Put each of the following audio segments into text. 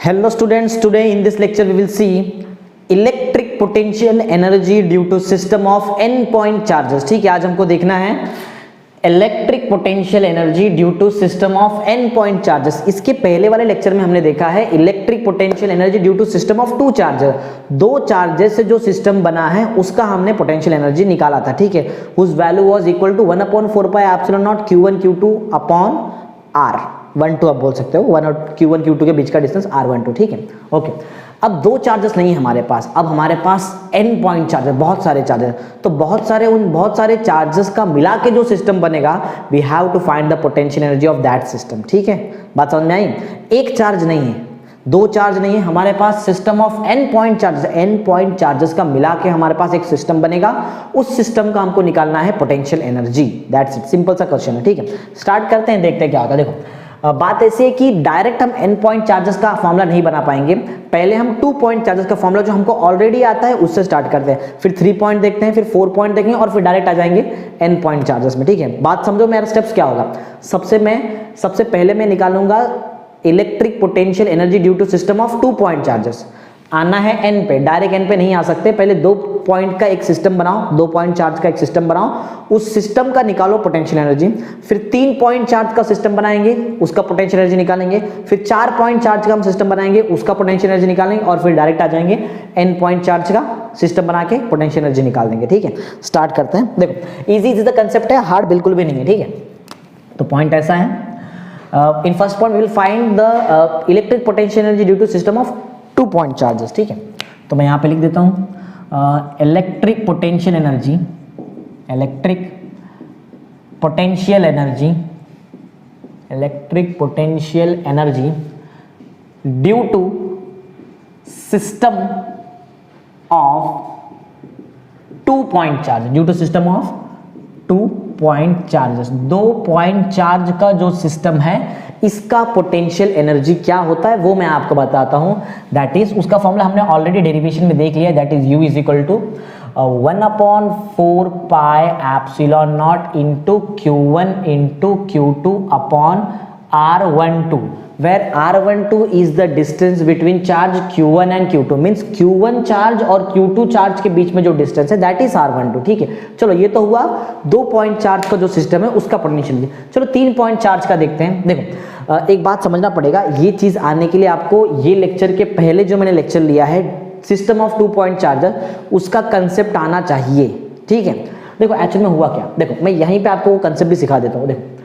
Hello students, today in this lecture we will see electric potential energy due to system of n point charges। ठीक है, आज हमको देखना है electric potential energy due to system of n point charges. इसके पहले वाले lecture में हमने देखा है electric potential energy due to system of two charges. दो चार्जेस से जो सिस्टम बना है उसका हमने पोटेंशियल एनर्जी निकाला था। ठीक है, उस value was equal to 1/4 pi epsilon naught q1 q2 upon r12 आप बोल सकते हो, q1 q2 के बीच का डिस्टेंस r12। ठीक है, ओके। अब दो चार्जेस नहीं है हमारे पास, अब हमारे पास n पॉइंट चार्जेस, बहुत सारे चार्जेस। तो बहुत सारे चार्जेस का मिला के जो सिस्टम बनेगा, we have to find the potential energy of that system. ठीक है, बात समझ में आई? एक चार्ज नहीं है, दो चार्ज नहीं है, हमारे पास system of n point charges, n point charges का मिला के हमारे पास एक सिस्टम बनेगा। उस सिस्टम का हमको निकालना है potential energy. That's it, simple सा क्वेश्चन है। ठीक है, स्टार्ट करते हैं, देखते हैं क्या होता है। देखो, बात ऐसी है कि डायरेक्ट हम n पॉइंट चार्जेस का फॉर्मूला नहीं बना पाएंगे। पहले हम 2 पॉइंट चार्जेस का फॉर्मूला जो हमको ऑलरेडी आता है उससे स्टार्ट करते हैं, फिर 3 पॉइंट देखते हैं, फिर 4 पॉइंट देखेंगे और फिर डायरेक्ट आ जाएंगे n पॉइंट चार्जेस में। ठीक है, बात समझो, मेरा स्टेप्स क्या होगा। सबसे पहले मैं निकालूंगा electric potential energy due to system of 2 point charges. आना है n पे, डायरेक्ट n पे नहीं आ सकते। पहले 2 पॉइंट का एक सिस्टम बनाओ, 2 पॉइंट चार्ज का एक सिस्टम बनाओ, उस सिस्टम का निकालो पोटेंशियल एनर्जी। फिर 3 पॉइंट चार्ज का सिस्टम बनाएंगे, उसका पोटेंशियल एनर्जी निकालेंगे। फिर 4 पॉइंट चार्ज का हम सिस्टम बनाएंगे, उसका पोटेंशियल एनर्जी निकालेंगे। और फिर डायरेक्ट आ जाएंगे n पॉइंट चार्ज का सिस्टम बना के पोटेंशियल एनर्जी निकाल देंगे। ठीक है, स्टार्ट करते हैं। देखो, इजी द कंसेप्ट है, हार्ड बिल्कुल भी नहीं है। ठीक है, तो पॉइंट ऐसा है, in first point we will find the electric potential energy due to system of 2 point charges. ठीक है, तो मैं यहाँ पे लिख देता हूँ electric potential energy, electric potential energy, electric potential energy due to system of 2 point charge, due to system of 2 point charges. 2 point charge का जो सिस्टम है इसका पोटेंशियल एनर्जी क्या होता है वो मैं आपको बताता हूं। दैट इज, उसका फॉर्मूला हमने ऑलरेडी डेरिवेशन में देख लिया। That is u is equal to 1/4 pi epsilon naught into q1 into q2 upon r12, where r12 is the distance between charge q1 and q2, means q1 charge और q2 charge के बीच में जो distance है that is r12। ठीक है, चलो ये तो हुआ 2 पॉइंट चार्ज का जो सिस्टम है उसका पोटेंशियल। चलो 3 पॉइंट चार्ज का देखते हैं। देखो, एक बात समझना पड़ेगा, ये चीज आने के लिए आपको ये लेक्चर के पहले जो मैंने लेक्चर लिया है सिस्टम ऑफ 2 पॉइंट चार्जर, उसका कंसेप्ट आना चाहिए। ठीक है, देखो एक्चुअल में हुआ क्या, देखो मैं यहीं पे आपको कंसेप्ट भी सिखा देता हूँ। देखो,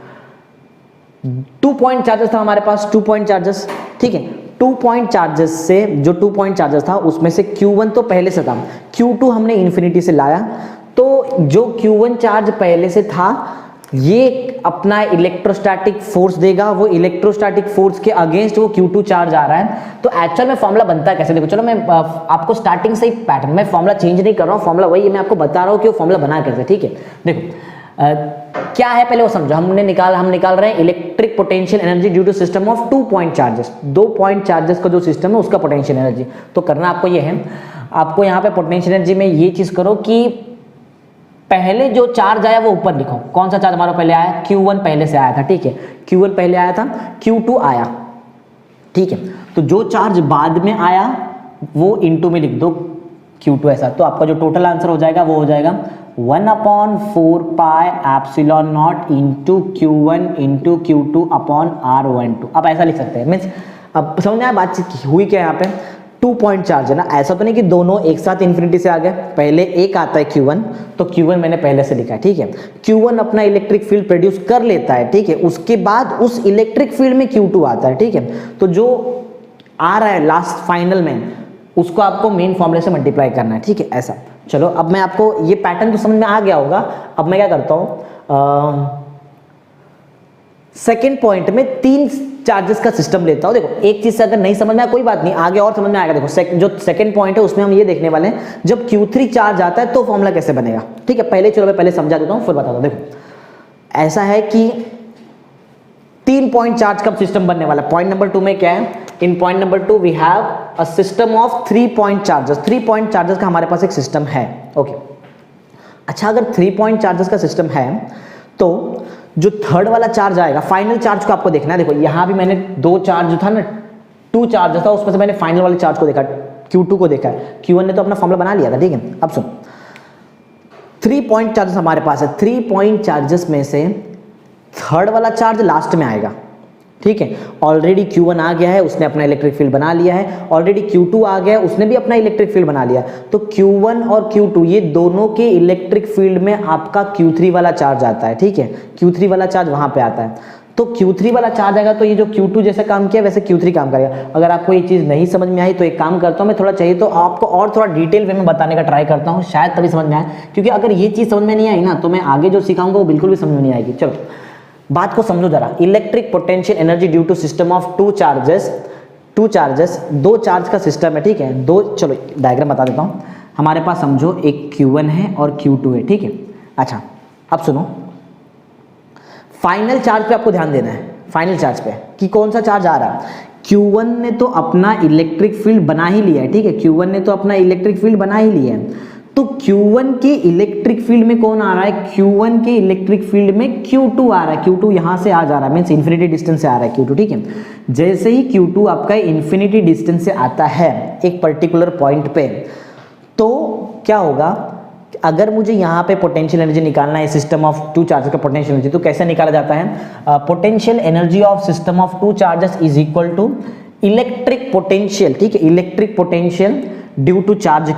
2 पॉइंट चार्जेस था हमारे पास, 2 पॉइंट चार्जेस। ठीक है, 2 पॉइंट चार्जेस से जो 2 पॉइंट चार्जेस था उसमें से Q1 तो पहले से था, Q2 हमने इन्फिनिटी से लाया। तो जो Q1 चार्ज पहले से था ये अपना इलेक्ट्रोस्टैटिक फोर्स देगा, वो इलेक्ट्रोस्टैटिक फोर्स के अगेंस्ट वो Q2 चार्ज आ रहा है। तो एक्चुअल में फॉर्मूला बनता कैसे, देखो चलो मैं आपको स्टार्टिंग से ही पैटर्न, मैं फॉर्मूला चेंज नहीं कर रहा हूँ, फॉर्मूला वही है, मैं आपको बता रहा हूँ कि वो फॉर्मूला बना कैसे। ठीक है, देखो क्या है पहले वो समझो। हम निकाल रहे हैं electric potential energy due to system of 2 point charges. 2 point charges का जो सिस्टम है उसका पोटेंशियल एनर्जी। तो करना आपको ये है, आपको यहाँ पे पोटेंशियल एनर्जी में ये चीज करो कि पहले जो चार्ज आया वो ऊपर लिखो। कौन सा चार्ज हमारा पहले आया, Q1 पहले से आया था। ठीक है, Q1 पहले आया था, Q2 आया। ठीक है, तो जो चार्ज बाद में आया वो इनटू में लिख दो Q2 ऐसा। तो आपका जो टोटल आंसर हो जाएगा वो हो जाएगा 1/4 pi epsilon naught into q1 into q2 upon r12। अब ऐसा लिख सकते हैं, मीन्स अब समझ में आया बातचीत हुई क्या। यहाँ पे 2 पॉइंट चार्ज है ना, ऐसा तो नहीं कि दोनों एक साथ इन्फिनिटी से आ गए। पहले एक आता है Q1, तो Q1 मैंने पहले से लिखा है। ठीक है, Q1 अपना इलेक्ट्रिक फील्ड प्रोड्यूस कर लेता है। ठीक है, उसके बाद उस इलेक्ट्रिक फील्ड में Q2 आता है। ठीक है, तो जो आ रहा है लास्ट फाइनल में उसको आपको मेन फॉर्मूले से मल्टीप्लाई करना है। ठीक है, ऐसा। चलो अब मैं आपको ये पैटर्न तो समझ में आ गया होगा। अब मैं क्या करता हूं, सेकेंड पॉइंट में 3 चार्जेस का सिस्टम लेता हूं। देखो, एक चीज से अगर नहीं समझ में आया कोई बात नहीं, आगे और समझ में आएगा। देखो जो सेकंड पॉइंट है उसमें हम ये देखने वाले हैं जब Q3 चार्ज आता है तो फॉर्मूला कैसे बनेगा। ठीक है, मैं पहले समझा देता हूं फिर बताता हूं। देखो, ऐसा है कि 3 पॉइंट चार्ज का सिस्टम बनने वाला है। पॉइंट नंबर 2 में क्या है, in point number 2 we have a system of 3 point charges. 3 point charges का हमारे पास एक सिस्टम है। ओके, अच्छा, अगर 3 पॉइंट चार्जेस का सिस्टम है तो जो थर्ड वाला चार्ज आएगा, फाइनल चार्ज को आपको देखना है। देखो यहाँ भी मैंने 2 चार्ज था ना 2 चार्ज था, उसमें से मैंने फाइनल वाले चार्ज को देखा, Q2 को देखा है, Q1 ने तो अपना फॉर्मूला बना लिया था, ठीक है। अब सुन, 3 पॉइंट चार्जेस हमारे पास है, 3 पॉइंट चार्जेस में से थर्ड वाला चार्ज लास्ट में आएगा, ठीक है। ऑलरेडी Q1 आ गया है, उसने अपना इलेक्ट्रिक फील्ड बना लिया है, ऑलरेडी Q2 आ गया है, उसने भी अपना इलेक्ट्रिक फील्ड बना लिया। तो Q1 और Q2 ये दोनों के इलेक्ट्रिक फील्ड में आपका Q3 वाला चार्ज आता है, ठीक है। Q3 वाला चार्ज वहां पे आता है, तो Q3 वाला चार्ज आएगा तो ये जो Q2 जैसे काम किया वैसे Q3 काम करेगा। अगर आपको ये चीज़ नहीं समझ में आई तो एक काम करता हूँ मैं, थोड़ा चाहिए तो आपको और थोड़ा डिटेल वे में बताने का ट्राई करता हूँ, शायद तभी समझ में आए, क्योंकि अगर ये चीज़ समझ में नहीं आई ना तो मैं आगे जो सिखाऊंगा वो बिल्कुल भी समझ में नहीं आएगी। चलो बात को समझो जरा। Electric potential energy due to system of 2 charges, 2 charge का सिस्टम है, ठीक है। दो, चलो डायग्राम बता देता हूँ। हमारे पास समझो एक Q1 है और Q2 है, ठीक है। अच्छा अब सुनो, फाइनल चार्ज पे आपको ध्यान देना है, फाइनल चार्ज पे कि कौन सा चार्ज आ रहा है। Q1 ने तो अपना इलेक्ट्रिक फील्ड बना ही लिया है, ठीक है। Q1 ने तो अपना इलेक्ट्रिक फील्ड बना ही लिया है, तो Q1 के इलेक्ट्रिक फील्ड में कौन आ रहा है, Q1 के इलेक्ट्रिक फील्ड में Q2 आ रहा है। Q2 यहां से आ जा रहा है, मींस इन्फिनिटी डिस्टेंस से आ रहा है Q2, ठीक है। जैसे ही Q2 आपका इन्फिनिटी डिस्टेंस से आता है एक पर्टिकुलर पॉइंट पे, तो क्या होगा, अगर मुझे यहाँ पे पोटेंशियल एनर्जी निकालना है सिस्टम ऑफ 2 चार्जेस का पोटेंशियल एनर्जी, तो कैसे निकाला जाता है। Potential energy of system of 2 charges is equal to electric potential, ठीक है। Electric potential due to charge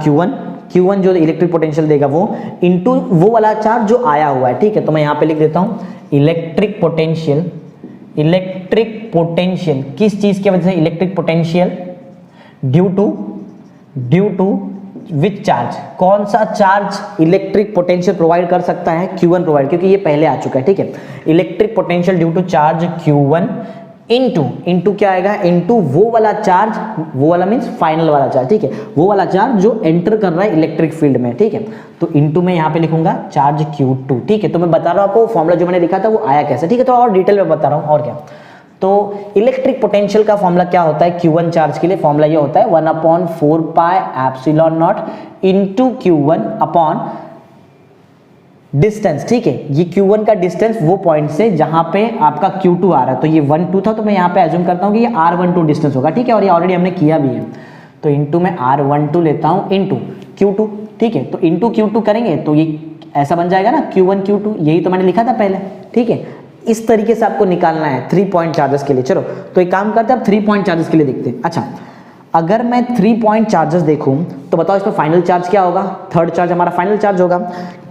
Q1 जो इलेक्ट्रिक पोटेंशियल देगा वो इनटू वो वाला चार्ज जो आया हुआ है, ठीक है। तो मैं यहाँ पे लिख देता हूँ इलेक्ट्रिक पोटेंशियल किस चीज की वजह से, electric potential due to which charge, कौन सा चार्ज इलेक्ट्रिक पोटेंशियल प्रोवाइड कर सकता है, Q1 प्रोवाइड, क्योंकि ये पहले आ चुका है, ठीक है। Electric potential due to charge Q1 into क्या आएगा, इनटू वो वाला चार्ज, वो वाला मींस फाइनल वाला चार्ज, ठीक है। वो वाला चार्ज जो एंटर कर रहा है इलेक्ट्रिक फील्ड में, ठीक है। तो इनटू में यहाँ पे लिखूंगा चार्ज Q2, ठीक है। तो मैं बता रहा हूँ आपको फॉर्मूला जो मैंने लिखा था वो आया कैसे, ठीक है। तो और डिटेल में बता रहा हूँ और क्या। तो इलेक्ट्रिक पोटेंशियल का फॉर्मूला क्या होता है Q1 चार्ज के लिए, फॉर्मूला ये होता है 1/4 pi epsilon naught into Q1 upon distance, ठीक है। ये Q1 का डिस्टेंस वो पॉइंट से जहां पे आपका Q2 आ रहा है, तो ये 1 2 था, तो मैं यहाँ पे एज्यूम करता हूँ कि ये R12 डिस्टेंस होगा, ठीक है। और ये ऑलरेडी हमने किया भी है, तो इनटू में R12 लेता हूँ इनटू Q2, ठीक है। तो इनटू Q2 करेंगे तो ये ऐसा बन जाएगा ना Q1 Q2, यही तो मैंने लिखा था पहले, ठीक है। इस तरीके से आपको निकालना है 3 पॉइंट चार्जेस के लिए। चलो तो एक काम करते हैं, अब 3 पॉइंट चार्जेस के लिए देखते हैं। अच्छा, अगर मैं 3 पॉइंट चार्जेस देखूं तो बताओ इसमें फाइनल चार्ज क्या होगा, थर्ड चार्ज हमारा फाइनल चार्ज होगा।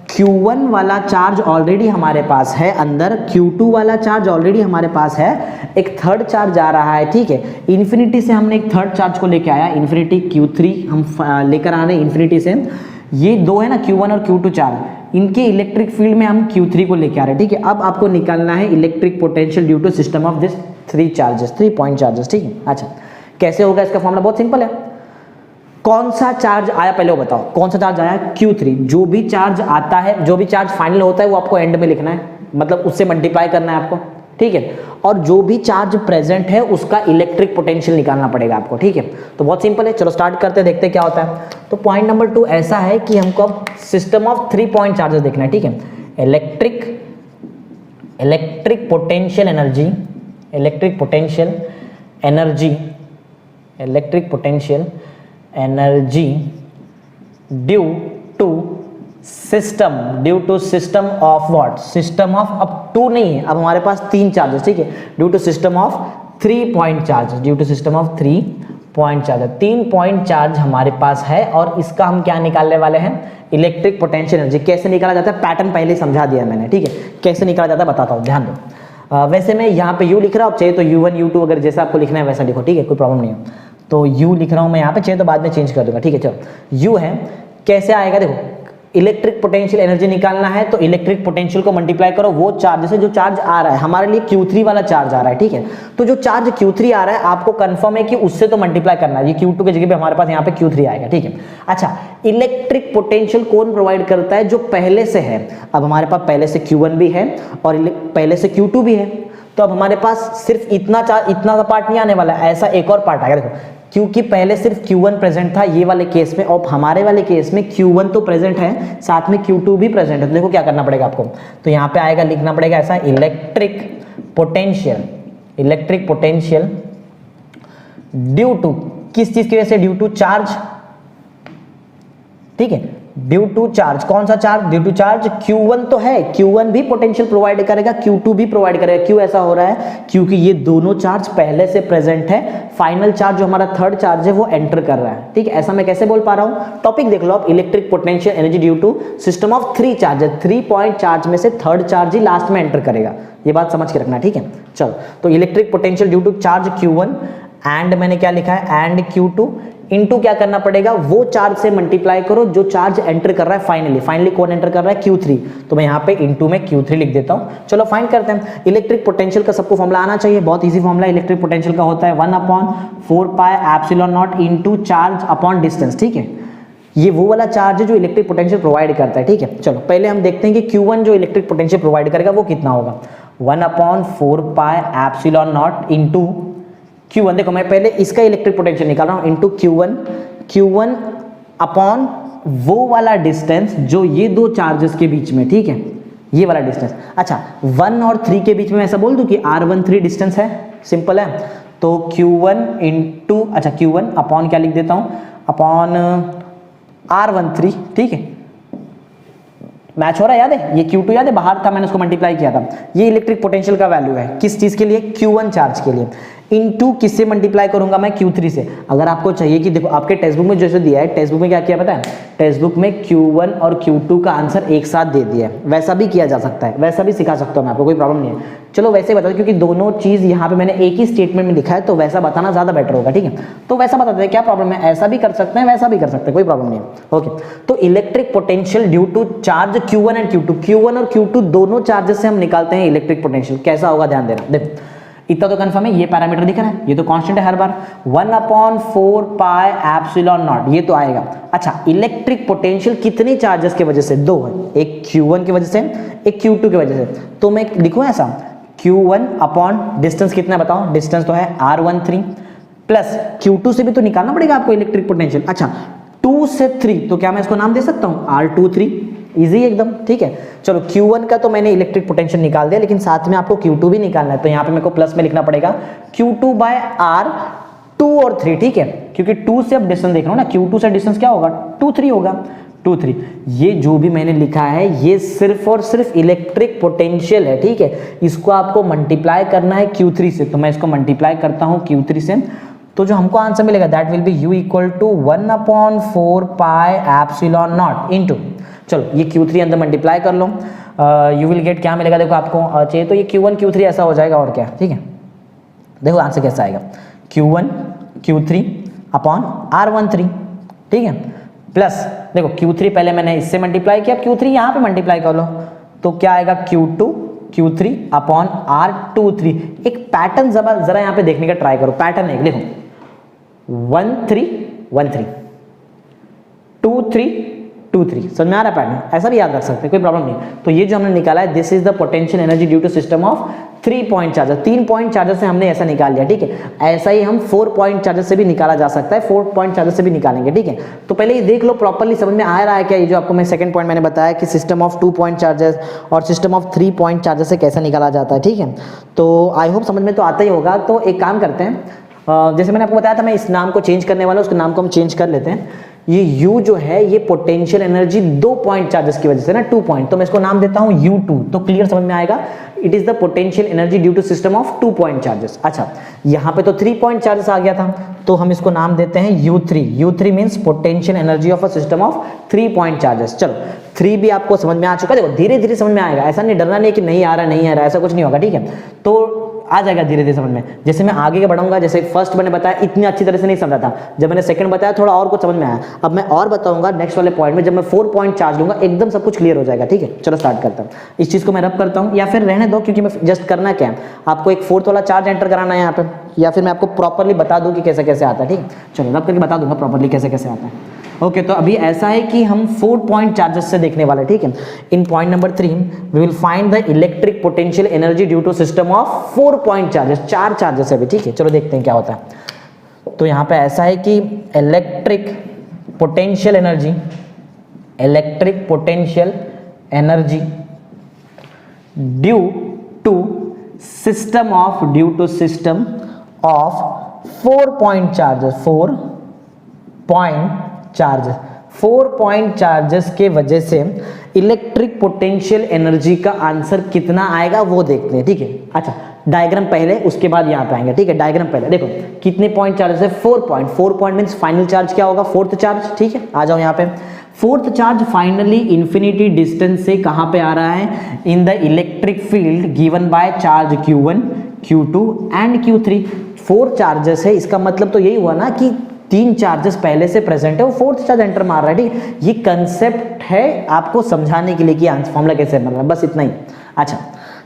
Q1 वाला चार्ज ऑलरेडी हमारे पास है अंदर, Q2 वाला चार्ज ऑलरेडी हमारे पास है, एक थर्ड चार्ज आ रहा है, ठीक है। इन्फिनिटी से हमने एक थर्ड चार्ज को लेके आया, इन्फिनिटी Q3 हम लेकर आ रहे हैं इन्फिनिटी से। ये दो है ना Q1 और Q2 चार्ज, इनके इलेक्ट्रिक फील्ड में हम Q3 को लेके आ रहे हैं, ठीक है। अब आपको निकालना है electric potential due to system of this 3 point charges, ठीक है। अच्छा, कैसे होगा इसका फॉर्मूला, बहुत सिंपल है। कौन सा चार्ज आया पहले वो बताओ, कौन सा चार्ज आया, Q3। जो भी चार्ज आता है, जो भी चार्ज फाइनल होता है वो आपको एंड में लिखना है, मतलब उससे मल्टीप्लाई करना है आपको, ठीक है। और जो भी चार्ज प्रेजेंट है उसका इलेक्ट्रिक पोटेंशियल निकालना पड़ेगा आपको, ठीक है। तो बहुत सिंपल है, चलो स्टार्ट करते हैं, देखते हैं क्या होता है। तो पॉइंट नंबर 2 ऐसा है कि हमको अब सिस्टम ऑफ 3 पॉइंट चार्जेस देखना है, ठीक है। Electric potential energy due to system of what, system of, अब 2 नहीं है, अब हमारे पास 3 चार्जेस, ठीक है। Due to system of 3 point charge, 3 point charge हमारे पास है, और इसका हम क्या निकालने वाले हैं, इलेक्ट्रिक पोटेंशियल एनर्जी। कैसे निकाला जाता है, पैटर्न पहले समझा दिया मैंने, ठीक है। कैसे निकाला जाता है बताता हूँ, ध्यान दो। वैसे मैं यहाँ पे U लिख रहा हूँ, चाहिए तो U1 U2 अगर जैसा आपको लिखना है वैसा लिखो, ठीक है, कोई प्रॉब्लम नहीं है। तो U लिख रहा हूँ मैं यहाँ पे, चाहिए तो बाद में चेंज कर दूंगा, ठीक है। चलो U है, कैसे आएगा देखो, इलेक्ट्रिक पोटेंशियल एनर्जी निकालना है तो इलेक्ट्रिक पोटेंशियल को मल्टीप्लाई करो वो चार्ज से जो चार्ज आ रहा है, हमारे लिए Q3 वाला चार्ज आ रहा है, ठीक है। तो जो चार्ज Q3 आ रहा है आपको कंफर्म है कि उससे तो मल्टीप्लाई करना है, ये Q2 की जगह पे हमारे पास यहाँ पे Q3 आएगा, ठीक है। अच्छा, इलेक्ट्रिक पोटेंशियल कौन प्रोवाइड करता है, जो पहले से है। अब हमारे पास पहले से Q1 भी है और पहले से Q2 भी है, तो अब हमारे पास सिर्फ इतना सा पार्ट नहीं आने वाला, ऐसा एक और पार्ट आएगा। देखो, क्योंकि पहले सिर्फ Q1 प्रेजेंट था ये वाले केस में, और हमारे वाले केस में Q1 तो प्रेजेंट है, साथ में Q2 भी प्रेजेंट है। तो देखो क्या करना पड़ेगा आपको, तो यहाँ पे आएगा, लिखना पड़ेगा ऐसा, इलेक्ट्रिक पोटेंशियल ड्यू टू, किस चीज की वजह से? ड्यू टू चार्ज, ठीक है, ड्यू टू चार्ज। कौन सा charge? Due to charge. Q1 तो है, Q1 भी पोटेंशियल प्रोवाइड करेगा, Q2 भी प्रोवाइड करेगा। क्यों ऐसा हो रहा है? क्योंकि ये दोनों चार्ज पहले से प्रेजेंट है, फाइनल चार्ज जो हमारा थर्ड चार्ज है वो एंटर कर रहा है, ठीक है। ऐसा मैं कैसे बोल पा रहा हूं? टॉपिक देख लो आप, electric potential energy due to system of 3 charge, 3 point charge में से थर्ड चार्ज ही लास्ट में एंटर करेगा, ये बात समझ के रखना, ठीक है। चलो, तो electric potential due to charge Q1 and मैंने क्या लिखा है? एंड Q2 इनटू क्या करना पड़ेगा? वो चार्ज से मल्टीप्लाई करो जो चार्ज एंटर कर रहा है फाइनली कौन एंटर कर रहा है? Q3। तो मैं यहाँ पे इनटू में Q3 लिख देता हूँ। चलो फाइंड करते हैं। इलेक्ट्रिक पोटेंशियल का सबको फॉर्मूला आना चाहिए, बहुत इजी फॉर्मूला इलेक्ट्रिक पोटेंशियल का होता है 1/4 pi epsilon naught into charge upon distance, ठीक है। ये वो वाला चार्ज है जो इलेक्ट्रिक पोटेंशियल प्रोवाइड करता है, ठीक है। चलो पहले हम देखते हैं कि Q1 जो इलेक्ट्रिक पोटेंशियल प्रोवाइड करेगा वो कितना होगा। 1/4 pi epsilon naught into Q1, देखो मैं पहले इसका इलेक्ट्रिक पोटेंशियल निकाल रहा हूं, इनटू Q1 अपॉन वो वाला डिस्टेंस जो ये दो चार्जेस के बीच में, ठीक है, ये वाला डिस्टेंस। अच्छा, 1 और 3 के बीच में ऐसा बोल दूं कि R13 डिस्टेंस है, सिंपल है। तो Q1 इनटू, अच्छा Q1 अपॉन क्या लिख देता हूं? अपॉन R13, ठीक है। मैच हो रहा है, याद है? ये Q2 याद है, बाहर था, मैंने उसको मल्टीप्लाई किया था। ये इलेक्ट्रिक पोटेंशियल का वैल्यू है, किस चीज के लिए? Q1 चार्ज के लिए। इनटू किससे मल्टीप्लाई करूंगा मैं? Q3 से। अगर आपको चाहिए कि देखो आपके टेक्स्ट बुक में जैसे दिया है, टेक्स्ट बुक में क्या किया पता है? टेक्स्ट बुक में Q1 और Q2 का आंसर एक साथ दे दिया है, वैसा भी किया जा सकता है, वैसा भी सिखा सकता हूं मैं आपको, कोई प्रॉब्लम नहीं है। चलो वैसे बता दो, क्योंकि दोनों चीज यहाँ पे मैंने एक ही स्टेटमेंट में लिखा है, तो वैसा बताना ज्यादा बेटर होगा, ठीक है। तो वैसा बताते हैं, क्या प्रॉब्लम है? ऐसा भी कर सकते हैं, वैसा भी कर सकते हैं, कोई प्रॉब्लम नहीं है। ओके, तो electric potential due to charge Q1 and Q2, Q1 और Q2 दोनों चार्जेस से हम निकालते हैं इलेक्ट्रिक पोटेंशियल। कैसा होगा ध्यान देना, देखो इतना तो कंफर्म है, ये पैरामीटर दिख रहा है, ये तो कांस्टेंट है हर बार। 1/4 पाई एप्सिलॉन नॉट, ये तो आएगा। अच्छा, इलेक्ट्रिक पोटेंशियल कितने चार्जेस की वजह से? दो है, एक Q1 की वजह से, एक Q2 की वजह से। तो मैं लिखूं ऐसा, Q1 अपॉन डिस्टेंस कितना बताओ? डिस्टेंस तो है R13 प्लस Q2 से भी तो निकालना पड़ेगा आपको इलेक्ट्रिक पोटेंशियल। अच्छा, 2 से 3, तो क्या मैं इसको नाम दे सकता हूं? R23, इजी एकदम, ठीक है। चलो Q1 का तो मैंने इलेक्ट्रिक पोटेंशियल निकाल दिया, लेकिन साथ में आपको Q2 भी निकालना है, तो यहाँ पे मेरे को प्लस में लिखना पड़ेगा Q2 बाय R 2 और 3, ठीक है, क्योंकि 2 से अब डिस्टेंस देख रहा हूं ना, Q2 से डिस्टेंस क्या होगा? 2 3 होगा, 2 3। ये जो भी मैंने लिखा है ये सिर्फ और सिर्फ इलेक्ट्रिक पोटेंशियल है, ठीक है। इसको आपको मल्टीप्लाई करना है Q3 से, तो मैं इसको मल्टीप्लाई करता हूं Q3 से, तो जो हमको आंसर मिलेगा that will be U equal to 1/4 pi epsilon naught into, चलो ये Q3 अंदर मल्टीप्लाई कर लो, यू विल गेट, क्या मिलेगा देखो आपको चाहिए तो ये Q1 Q3 ऐसा हो जाएगा, और क्या, ठीक है। देखो आंसर कैसा आएगा, Q1 Q3 अपॉन R13, ठीक है, प्लस देखो Q3 पहले मैंने इससे मल्टीप्लाई किया, Q3 यहाँ पे मल्टीप्लाई कर लो, तो क्या आएगा? Q2 Q3 upon R23। एक पैटर्न जरा यहाँ पे देखने का ट्राई करो, पैटर्न है, देखो 1 3 1 3 2 3 2 3, समझ में आ रहा है पैटर्न? ऐसा भी याद रख सकते हैं, कोई प्रॉब्लम नहीं। तो ये जो हमने निकाला है, this is the potential energy due to system of 3 point charger, 3 point charger से हमने ऐसा निकाल लिया, ठीक है। ऐसा ही हम 4 पॉइंट चार्जर से भी निकाला जा सकता है, 4 पॉइंट चार्जर से भी निकालेंगे, ठीक है। तो पहले ये देख लो प्रॉपर्ली, समझ में आ रहा है क्या? ये जो आपको मैं सेकंड पॉइंट मैंने बताया कि सिस्टम ऑफ 2 पॉइंट चार्जर और सिस्टम ऑफ 3 पॉइंट चार्जर से कैसा निकाला जाता है, ठीक है। तो आई होप समझ में तो आता ही होगा। तो एक काम करते हैं, जैसे मैंने आपको बताया था मैं इस नाम को चेंज करने वाला हूं, उसके नाम को हम चेंज कर लेते हैं। ये U जो है ये पोटेंशियल एनर्जी 2 पॉइंट चार्जेस की वजह से ना, 2 पॉइंट, तो मैं इसको नाम देता हूं U2, तो क्लियर समझ में आएगा। It is the potential energy due to system of 2 point charges. अच्छा, यहाँ पे तो 3 पॉइंट चार्जेस आ गया था, तो हम इसको नाम देते हैं U3। U3 means potential energy of a system of 3 point charges. चलो 3 भी आपको समझ में आ चुका है, देखो धीरे धीरे समझ में आएगा, ऐसा नहीं डरना नहीं कि नहीं आ रहा, ऐसा कुछ नहीं होगा, ठीक है। तो आ जाएगा धीरे धीरे समझ में, जैसे मैं आगे बढ़ूंगा। जैसे फर्स्ट मैंने बताया इतनी अच्छी तरह से नहीं समझा था, जब मैंने सेकंड बताया थोड़ा और कुछ समझ में आया। अब मैं और बताऊंगा नेक्स्ट वाले पॉइंट में, जब मैं 4 पॉइंट चार्ज लूंगा एकदम सब कुछ क्लियर हो जाएगा, ठीक है। चलो स्टार्ट करता हूं, इस चीज को मैं रब करता हूं, या फिर रहने दो, क्योंकि मैं जस्ट करना क्या है, आपको एक 4th वाला चार्ज एंटर कराना है यहाँ पे, या फिर मैं आपको प्रॉपर्ली बता दूं कि कैसे कैसे आता है, ठीक है। चलो रब करके बता दूंगा प्रॉपर्ली कैसे कैसे आता है। ओके, तो अभी ऐसा है कि हम 4 पॉइंट चार्जेस से देखने वाले, ठीक है। In point number 3 we will find the electric potential energy due to system of 4 point charges, 4 charges है अभी, ठीक है। चलो देखते हैं क्या होता है। तो यहाँ पे ऐसा है कि electric potential energy due to system of 4 point charges, 4 point charges, 4 point charges के वजह से इलेक्ट्रिक पोटेंशियल एनर्जी का आंसर कितना आएगा वो देखते हैं, ठीक है। अच्छा, डायग्राम पहले, उसके बाद यहाँ पे आएंगे, ठीक है। डायग्राम पहले देखो कितने पॉइंट चार्जेस है, 4 point. 4 point means final charge क्या होगा, फोर्थ चार्ज, ठीक है। आ जाओ यहाँ पे, fourth charge finally infinity distance से कहाँ पे आ रहा है, in the electric field given by charge Q1, Q2 and Q3। 4 charges है, इसका मतलब तो यही हुआ ना कि 3 चार्जेस पहले से प्रेजेंट है, वो फोर्थ चार्ज एंटर मार रहा है, ठीक। ये कंसेप्ट है आपको समझाने के लिए कि आंसर फॉर्मूला कैसे बन रहा है, बस इतना ही। अच्छा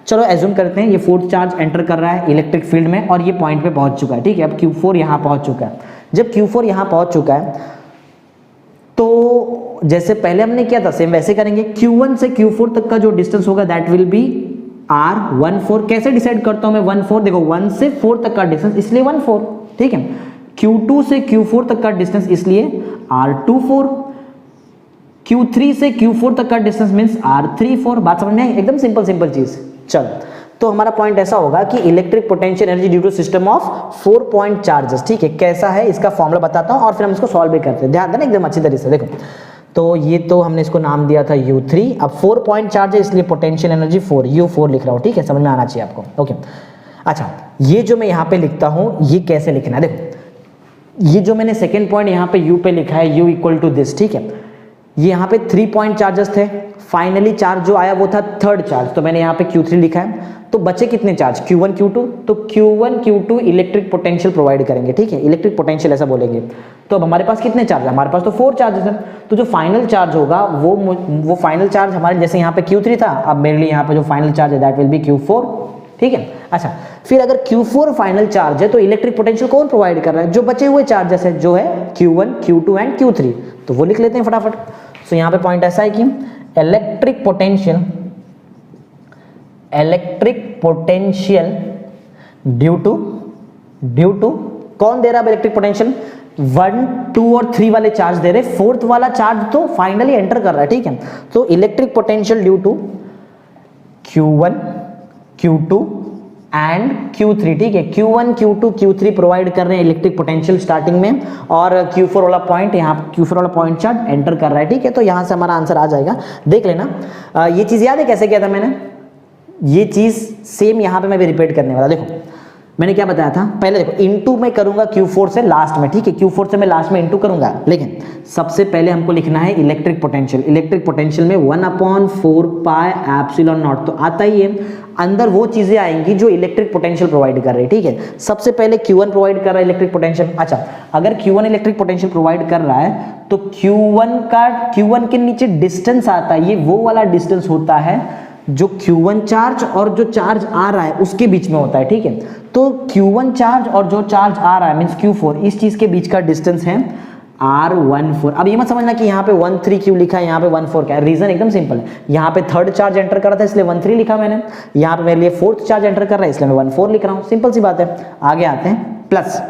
चलो एज्यूम करते हैं ये फोर्थ चार्ज एंटर कर रहा है इलेक्ट्रिक फील्ड में और ये पॉइंट पे पहुंच चुका है, ठीक है। अब Q4 यहाँ पहुंच चुका है। जब Q4 यहाँ पहुंच चुका है तो जैसे पहले हमने किया था सेम वैसे करेंगे। Q1 से Q4 तक का जो डिस्टेंस होगा दैट विल बी R14। कैसे डिसाइड करता हूं मैं 14, देखो 1 से 4 तक का डिस्टेंस इसलिए 14, ठीक है। Q2 से Q4 तक का डिस्टेंस इसलिए R24, Q3 से Q4 तक का डिस्टेंस मींस R34। बात समझ में आई, एकदम सिंपल चीज। चलो तो हमारा पॉइंट ऐसा होगा कि electric potential energy due to system of 4 point charges, ठीक है। कैसा है इसका फॉर्मूला बताता हूं और फिर हम इसको सॉल्व भी करते हैं, ध्यान देना एकदम अच्छी तरीके से। देखो तो ये तो हमने इसको नाम दिया था U3, अब 4 पॉइंट चार्ज है इसलिए पोटेंशियल एनर्जी 4, U4 लिख रहा हूं, ठीक है। समझ में आना चाहिए आपको, ओके। अच्छा ये जो मैं यहाँ पे लिखता हूं ये कैसे लिखना है, देखो ये जो मैंने सेकेंड पॉइंट यहाँ पे U पे लिखा है U इक्वल टू दिस, ठीक है। ये यहाँ पे 3 पॉइंट चार्जेस थे, फाइनली चार्ज जो आया वो था थर्ड चार्ज, तो मैंने यहाँ पे Q3 लिखा है। तो बचे कितने चार्ज, Q1 Q2, तो Q1 Q2 electric potential provide करेंगे, ठीक है। इलेक्ट्रिक पोटेंशियल ऐसा बोलेंगे। तो अब हमारे पास कितने चार्ज है, हमारे पास तो 4 चार्जेस हैं। तो जो फाइनल चार्ज होगा वो फाइनल चार्ज हमारे, जैसे यहाँ पे Q3 था, अब मेरे लिए यहाँ पे जो फाइनल चार्ज है दैट विल बी Q4, ठीक है। अच्छा फिर अगर Q4 फाइनल चार्ज है तो इलेक्ट्रिक पोटेंशियल कौन प्रोवाइड कर रहा है, जो बचे हुए चार्जेस है जो है Q1 Q2 एंड Q3, तो वो लिख लेते हैं फटाफट। तो यहाँ पे पॉइंट ऐसा है कि इलेक्ट्रिक पोटेंशियल ड्यू टू कौन दे रहा है इलेक्ट्रिक पोटेंशियल, 1 2 और 3 वाले चार्ज दे रहे, फोर्थ वाला चार्ज तो फाइनली एंटर कर रहा है, ठीक है। तो electric potential due to Q1 Q2 and Q3, ठीक है। Q1 Q2 Q3 प्रोवाइड कर रहे हैं इलेक्ट्रिक पोटेंशियल स्टार्टिंग में, और Q4 वाला पॉइंट यहाँ Q4 वाला पॉइंट चार्ज एंटर कर रहा है, ठीक है। तो यहाँ से हमारा आंसर आ जाएगा, देख लेना। ये चीज याद है कैसे किया था मैंने, ये चीज सेम यहाँ पे मैं भी रिपीट करने वाला। देखो मैंने क्या बताया था, पहले देखो इनटू मैं करूंगा Q4 से लास्ट में, ठीक है। Q4 से मैं लास्ट में इनटू करूंगा, लेकिन सबसे पहले हमको लिखना है इलेक्ट्रिक पोटेंशियल। इलेक्ट्रिक पोटेंशियल में 1/4 पाई एप्सिलॉन नॉट तो आता ही है, अंदर वो चीजें आएंगी जो इलेक्ट्रिक पोटेंशियल प्रोवाइड कर रही है, ठीक है। सबसे पहले Q1 प्रोवाइड कर रहा है इलेक्ट्रिक पोटेंशियल। अच्छा अगर Q1 इलेक्ट्रिक पोटेंशियल प्रोवाइड कर रहा है तो Q1 के नीचे डिस्टेंस आता है, ये वो वाला डिस्टेंस होता है जो Q1 चार्ज और जो चार्ज आ रहा है उसके बीच में होता है, ठीक है। तो Q1 चार्ज और जो चार्ज आ रहा है मींस Q4, इस चीज के बीच का डिस्टेंस है R14। अब ये मत समझना कि यहाँ पे 13 क्यों लिखा है, यहाँ पे 14 क्या है, रीजन एकदम सिंपल है। यहाँ पे थर्ड चार्ज एंटर कर रहा था इसलिए 13 लिखा मैंने, यहाँ पे मेरे लिए फोर्थ चार्ज एंटर कर रहा है इसलिए मैं 14 लिख रहा हूँ, सिंपल सी बात है। आगे आते हैं प्लस,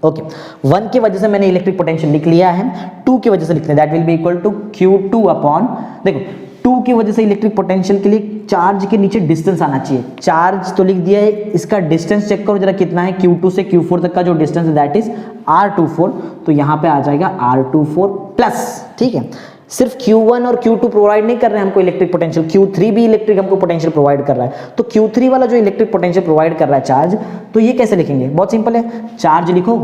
ओके 1 की वजह से मैंने इलेक्ट्रिक पोटेंशियल लिख लिया है, 2 की वजह से लिखते हैं that will be equal to Q2 upon, देखो 2 की वजह से इलेक्ट्रिक पोटेंशियल के लिए चार्ज के नीचे डिस्टेंस आना चाहिए, चार्ज तो लिख दिया है, इसका डिस्टेंस चेक करो जरा कितना है, Q2 से Q4 तक का जो डिस्टेंस है दैट इज R24, तो यहाँ पे आ जाएगा R24 प्लस, ठीक है। सिर्फ Q1 और Q2 प्रोवाइड नहीं कर रहे हैं हमको इलेक्ट्रिक पोटेंशियल, Q3 भी इलेक्ट्रिक हमको पोटेंशियल प्रोवाइड कर रहा है। तो Q3 वाला जो इलेक्ट्रिक पोटेंशियल प्रोवाइड कर रहा है चार्ज, तो ये कैसे लिखेंगे, बहुत सिंपल है, चार्ज लिखो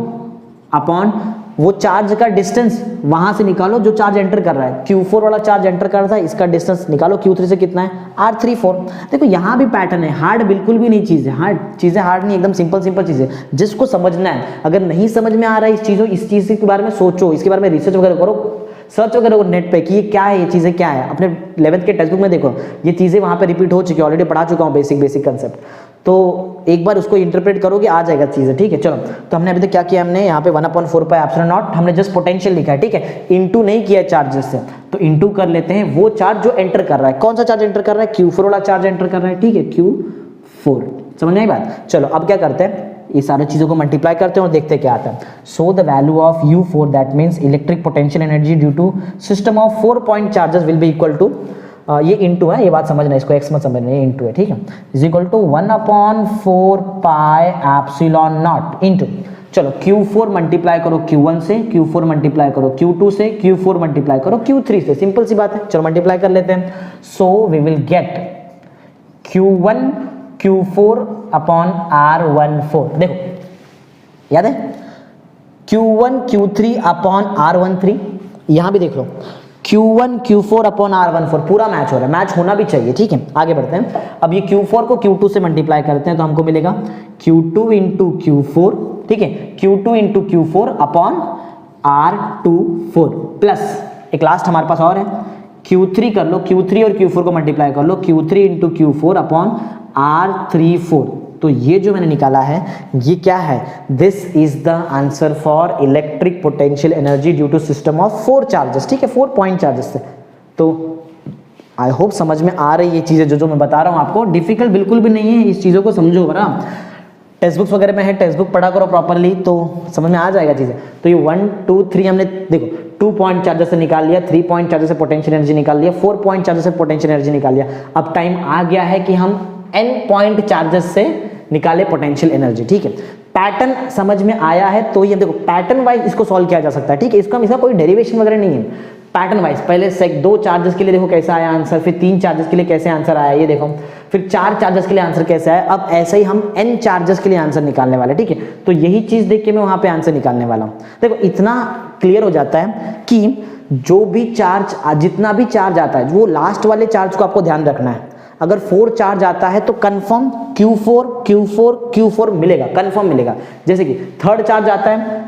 अपॉन वो चार्ज का डिस्टेंस वहां से निकालो जो चार्ज एंटर कर रहा है, Q4 वाला चार्ज एंटर कर रहा था, इसका डिस्टेंस निकालो Q3 से कितना है R34। देखो यहाँ भी पैटर्न है, हार्ड बिल्कुल भी नहीं चीज है, चीजें हार्ड नहीं, एकदम सिंपल चीजें जिसको समझना है। अगर नहीं समझ में आ रहा है इस चीज के बारे में सोचो, इसके बारे में रिसर्च वगैरह करो, सर्च वगैरह करो नेट पे कि ये क्या है, ये चीजें क्या है, अपने 11th के टेक्स्ट बुक में देखो ये चीजें वहां पे रिपीट हो चुकी है, ऑलरेडी पढ़ा चुका हूँ बेसिक कंसेप्ट, तो एक बार उसको इंटरप्रेट करोगे आ जाएगा चीजें, ठीक है। चलो तो हमने अभी तक क्या किया, हमने यहाँ पे 1/4 पाई एप्सिलॉन नॉट हमने जस्ट पोटेंशियल लिखा है, ठीक है, इनटू नहीं किया चार्जेस से, तो इनटू कर लेते हैं वो चार्ज जो एंटर कर रहा है, कौन सा चार्ज एंटर कर रहा है, Q4 वाला चार्ज एंटर कर रहा है, ठीक है, Q4, समझ में आई बात। चलो अब क्या करते हैं, ये सारी चीजों को मल्टीप्लाई करते हैं और देखते हैं क्या आता है। So the value of U4 that means electric potential energy due to system of 4 point charges will be equal to, ये इनटू है, ये बात समझना, इसको एक्स मत समझना, ये इनटू है, ठीक है, is equal to 1/4 pi epsilon naught into, चलो Q4 मल्टीप्लाई करो Q1 से, Q4 मल्टीप्लाई करो Q2 से, Q4 मल्टीप्लाई करो Q3 से, सिंपल सी बात है। चलो मल्टीप्लाई कर लेते हैं। So we will get Q1 Q4 upon R14। देखो याद है Q1 Q3 अपॉन R13, यहां भी देख लो Q1 Q4 अपॉन R14, पूरा मैच हो रहा है, मैच होना भी चाहिए, ठीक है। आगे बढ़ते हैं। अब ये Q4 को Q2 से मल्टीप्लाई करते हैं तो हमको मिलेगा Q2 इंटू Q4, ठीक है, Q2 into Q4 upon R24 plus एक लास्ट हमारे पास और है Q3 कर लो, Q3 और Q4 को मल्टीप्लाई कर लो, Q3 into Q4 upon R34। तो ये जो मैंने निकाला है ये क्या है, this is the answer for electric potential energy due to system of 4 charges, ठीक है, 4 पॉइंट चार्जेस से। तो आई होप समझ में आ रही है ये चीजें जो मैं बता रहा हूं आपको, डिफिकल्ट बिल्कुल भी नहीं है, इस चीजों को समझो बरा। टेक्स्ट बुक्स वगैरह में है, टेक्स्ट बुक पढ़ा करो प्रॉपरली तो समझ में आ जाएगा चीजें। तो ये 1 2 3 हमने देखो 2 पॉइंट चार्जेस से निकाल लिया, 3 पॉइंट चार्जेस से पोटेंशियल एनर्जी निकाल लिया, 4 पॉइंट चार्जेस से पोटेंशियल एनर्जी निकाल लिया। अब टाइम आ गया है कि हम n पॉइंट चार्जेस से निकाले पोटेंशियल एनर्जी, ठीक है। पैटर्न समझ में आया है तो ये देखो पैटर्न वाइज इसको सॉल्व किया जा सकता है, ठीक है। इसका कोई डेरिवेशन वगैरह नहीं है, पैटर्न वाइज पहले से 2 चार्जेस के लिए देखो कैसा आया आंसर, फिर 3 चार्जेस के लिए कैसे आंसर आया ये देखो, फिर 4 चार्जेस के लिए आंसर कैसे आया। अब ऐसे ही हम n चार्जेस के लिए आंसर निकालने वाले, ठीक है। तो यही चीज देख के मैं वहां पे आंसर निकालने वाला हूं। देखो इतना क्लियर हो जाता है कि जो भी चार्ज, जितना भी चार्ज आता है वो लास्ट वाले चार्ज को आपको ध्यान रखना है। अगर 4 चार्ज आता है तो कंफर्म Q4 Q4 Q4 मिलेगा, कंफर्म मिलेगा। जैसे कि थर्ड चार्ज आता है,